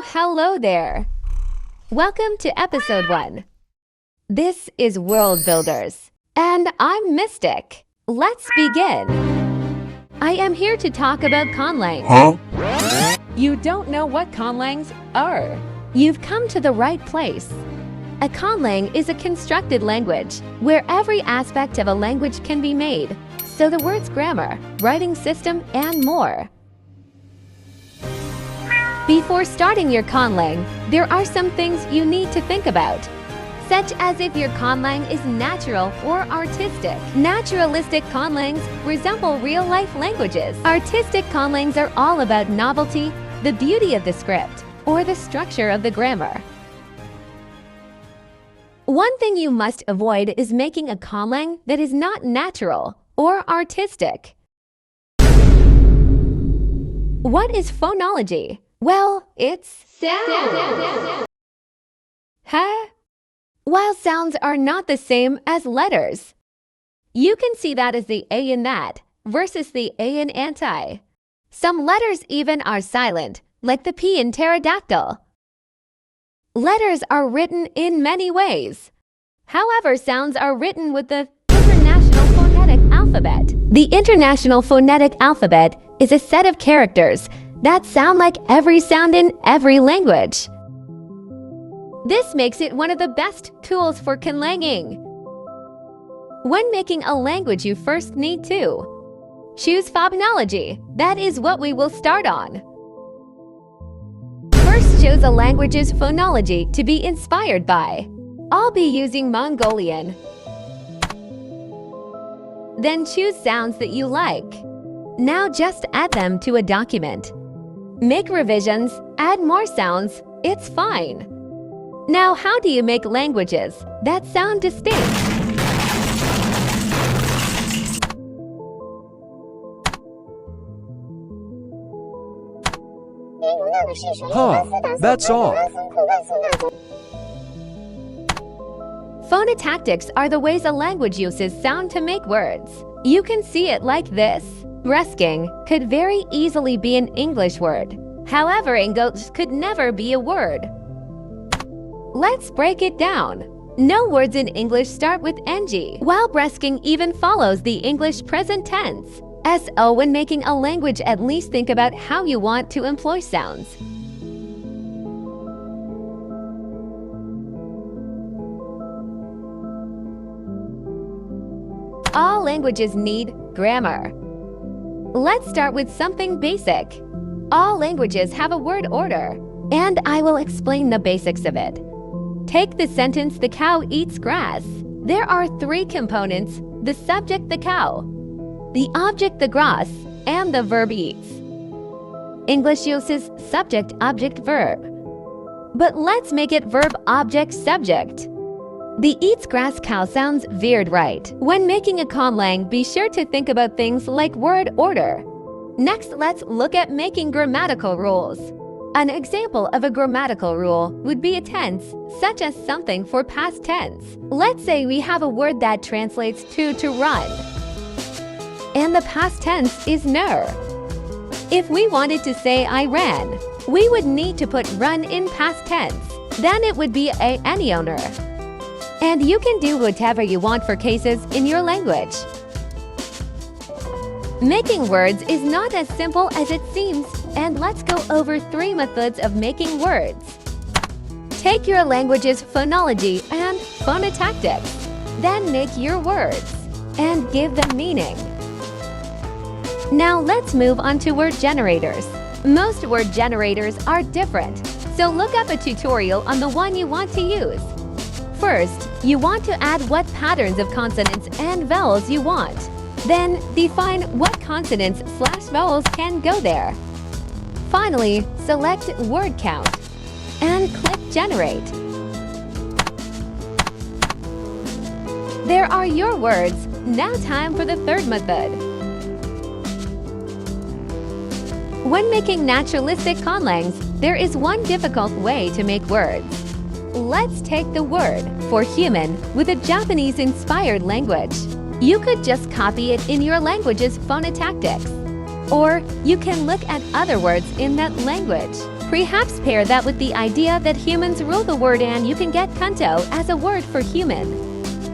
Hello there. Welcome to episode 1. This is Worldbuilders, and I'm Mystic. Let's begin. I am here to talk about Conlangs. Huh? You don't know what Conlangs are? You've come to the right place. A Conlang is a constructed language where every aspect of a language can be made, so the words grammar, writing system, and more. Before starting your Conlang, there are some things you need to think about, such as if your Conlang is natural or artistic. Naturalistic Conlangs resemble real-life languages. Artistic Conlangs are all about novelty, the beauty of the script, or the structure of the grammar. One thing you must avoid is making a Conlang that is not natural or artistic. What is phonology? Well, it's sound. Huh? While sounds are not the same as letters. You can see that as the A in that versus the A in anti. Some letters even are silent, like the P in pterodactyl. Letters are written in many ways. However, sounds are written with the International Phonetic Alphabet. The International Phonetic Alphabet is a set of characters that sound like every sound in every language. This makes it one of the best tools for conlanging. When making a language, you first need to choose phonology. That is what we will start on. First, choose a language's phonology to be inspired by. I'll be using Mongolian. Then choose sounds that you like. Now just add them to a document. Make revisions, add more sounds, it's fine. Now, how do you make languages that sound distinct? Huh, that's all. Phonotactics are the ways a language uses sound to make words. You can see it like this. Resking could very easily be an English word. However, English could never be a word. Let's break it down. No words in English start with ng, while bresking even follows the English present tense. So when making a language, at least think about how you want to employ sounds. All languages need grammar. Let's start with something basic. All languages have a word order, and I will explain the basics of it. Take the sentence, the cow eats grass. There are 3 components: the subject, the cow, the object, the grass, and the verb eats. English uses subject, object, verb. But let's make it verb, object, subject. The eats grass cow sounds weird, right? When making a conlang, be sure to think about things like word order. Next, let's look at making grammatical rules. An example of a grammatical rule would be a tense, such as something for past tense. Let's say we have a word that translates to run, and the past tense is ner. If we wanted to say I ran, we would need to put run in past tense. Then it would be any owner. And you can do whatever you want for cases in your language. Making words is not as simple as it seems, and let's go over 3 methods of making words. Take your language's phonology and phonotactics. Then make your words and give them meaning. Now let's move on to word generators. Most word generators are different, so look up a tutorial on the one you want to use. First, you want to add what patterns of consonants and vowels you want. Then, define what consonants/vowels can go there. Finally, select word count and click Generate. There are your words. Now time for the 3rd method. When making naturalistic conlangs, there is one difficult way to make words. Let's take the word for human with a Japanese-inspired language. You could just copy it in your language's phonotactics. Or you can look at other words in that language. Perhaps pair that with the idea that humans rule the world and you can get kanto as a word for human.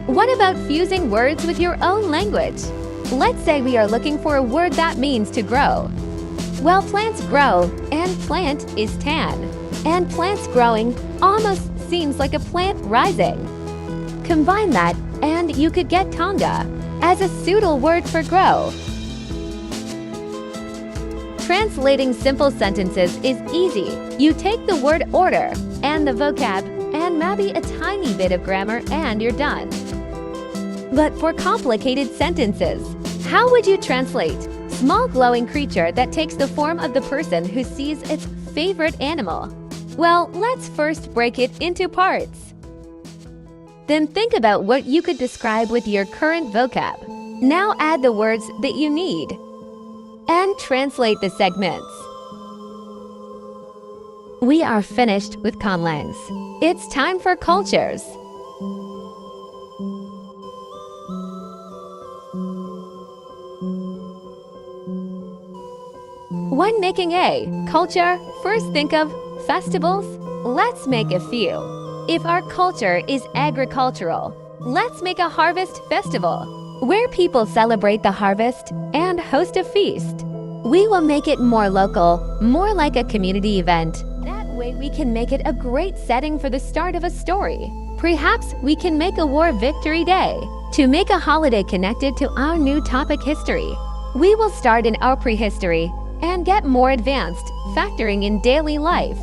What about fusing words with your own language? Let's say we are looking for a word that means to grow. Well, plants grow, and plant is tan. And plants growing almost seems like a plant rising. Combine that, and you could get tonga as a pseudo word for grow. Translating simple sentences is easy. You take the word order and the vocab and maybe a tiny bit of grammar and you're done. But for complicated sentences, how would you translate small glowing creature that takes the form of the person who sees its favorite animal? Well, let's first break it into parts. Then think about what you could describe with your current vocab. Now add the words that you need and translate the segments. We are finished with Conlangs. It's time for cultures. When making a culture, first think of festivals. Let's make a few. If our culture is agricultural, let's make a harvest festival where people celebrate the harvest and host a feast. We will make it more local, more like a community event. That way we can make it a great setting for the start of a story. Perhaps we can make a war victory day to make a holiday connected to our new topic history. We will start in our prehistory and get more advanced, factoring in daily life.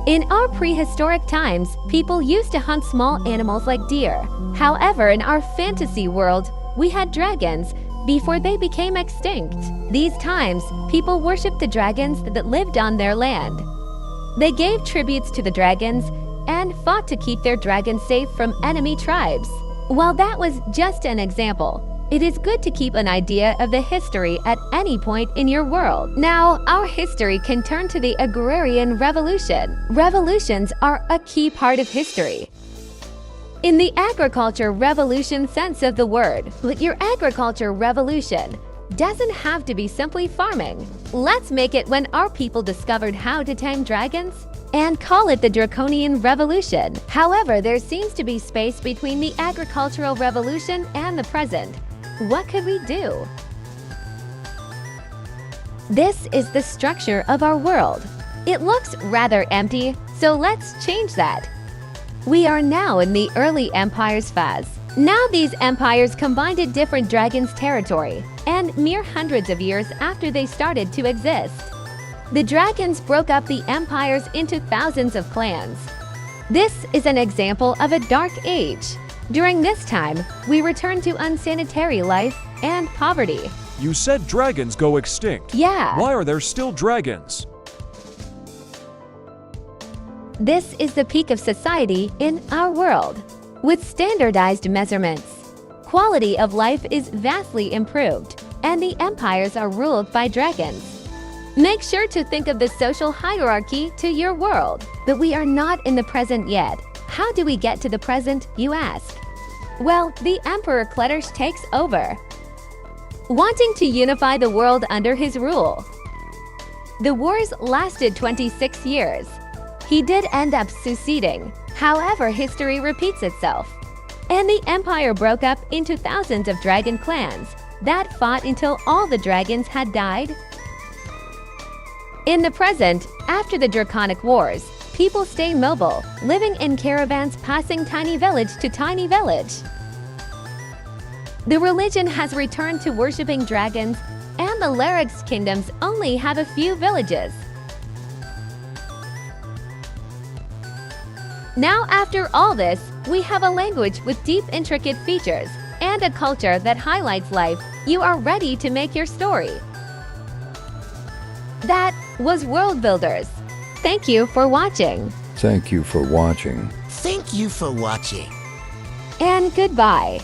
In our prehistoric times, people used to hunt small animals like deer. However, in our fantasy world, we had dragons before they became extinct. These times, people worshipped the dragons that lived on their land. They gave tributes to the dragons and fought to keep their dragons safe from enemy tribes. While that was just an example, it is good to keep an idea of the history at any point in your world. Now, our history can turn to the agrarian revolution. Revolutions are a key part of history in the agriculture revolution sense of the word. But your agriculture revolution doesn't have to be simply farming. Let's make it when our people discovered how to tame dragons and call it the Draconian Revolution. However, there seems to be space between the agricultural revolution and the present. What could we do? This is the structure of our world. It looks rather empty, so let's change that. We are now in the early empires phase. Now these empires combined at different dragons' territory, and mere hundreds of years after they started to exist. The dragons broke up the empires into thousands of clans. This is an example of a dark age. During this time, we return to unsanitary life and poverty. You said dragons go extinct. Yeah. Why are there still dragons? This is the peak of society in our world. With standardized measurements, quality of life is vastly improved, and the empires are ruled by dragons. Make sure to think of the social hierarchy to your world. But we are not in the present yet. How do we get to the present, you ask? Well, the Emperor Kletters takes over, wanting to unify the world under his rule. The wars lasted 26 years. He did end up succeeding. However, history repeats itself. And the empire broke up into thousands of dragon clans that fought until all the dragons had died. In the present, after the Draconic Wars, people stay mobile, living in caravans passing tiny village to tiny village. The religion has returned to worshipping dragons, and the Larix kingdoms only have a few villages. Now, after all this, we have a language with deep, intricate features and a culture that highlights life. You are ready to make your story. That was Worldbuilders. Thank you for watching. Thank you for watching. Thank you for watching. And goodbye.